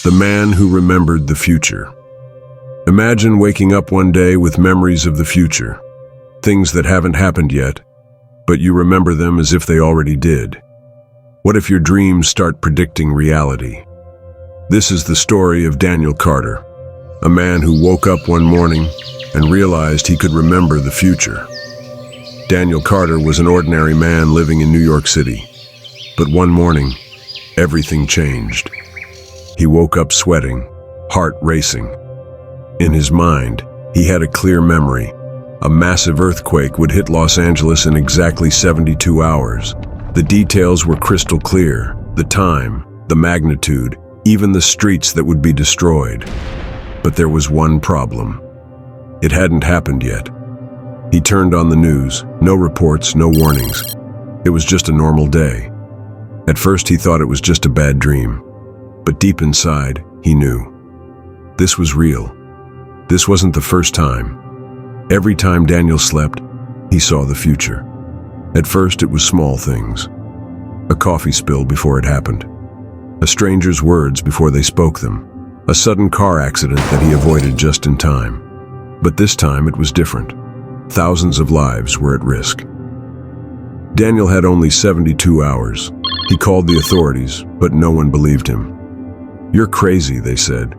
The man who remembered the future. Imagine waking up one day with memories of the future, things that haven't happened yet, but you remember them as if they already did. What if your dreams start predicting reality? This is the story of Daniel Carter, a man who woke up one morning and realized he could remember the future. Daniel Carter was an ordinary man living in New York City, but one morning, everything changed. He woke up sweating, heart racing. In his mind, he had a clear memory. A massive earthquake would hit Los Angeles in exactly 72 hours. The details were crystal clear: the time, the magnitude, even the streets that would be destroyed. But there was one problem. It hadn't happened yet. He turned on the news, no reports, no warnings. It was just a normal day. At first he thought it was just a bad dream. But deep inside, he knew. This was real. This wasn't the first time. Every time Daniel slept, he saw the future. At first, it was small things. A coffee spill before it happened. A stranger's words before they spoke them. A sudden car accident that he avoided just in time. But this time, it was different. Thousands of lives were at risk. Daniel had only 72 hours. He called the authorities, but no one believed him. "You're crazy," they said.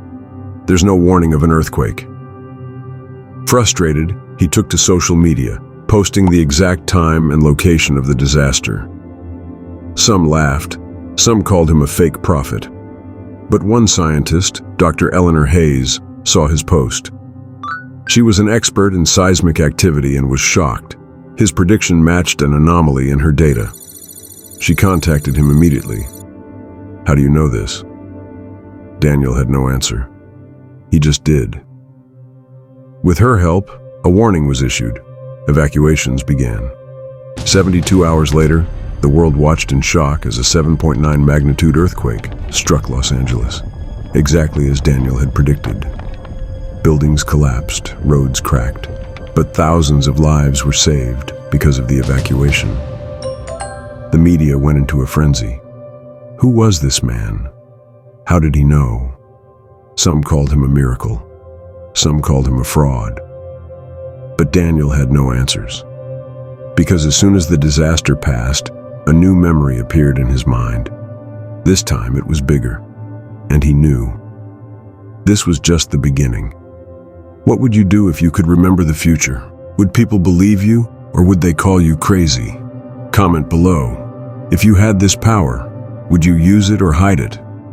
"There's no warning of an earthquake." Frustrated, he took to social media, posting the exact time and location of the disaster. Some laughed, some called him a fake prophet. But one scientist, Dr. Eleanor Hayes, saw his post. She was an expert in seismic activity and was shocked. His prediction matched an anomaly in her data. She contacted him immediately. "How do you know this?" Daniel had no answer. He just did. With her help, a warning was issued. Evacuations began. 72 hours later, the world watched in shock as a 7.9 magnitude earthquake struck Los Angeles, exactly as Daniel had predicted. Buildings collapsed, roads cracked, but thousands of lives were saved because of the evacuation. The media went into a frenzy. Who was this man? How did he know? Some called him a miracle. Some called him a fraud. But Daniel had no answers. Because as soon as the disaster passed, a new memory appeared in his mind. This time it was bigger, and he knew. This was just the beginning. What would you do if you could remember the future? Would people believe you, or would they call you crazy? Comment below. If you had this power, would you use it or hide it?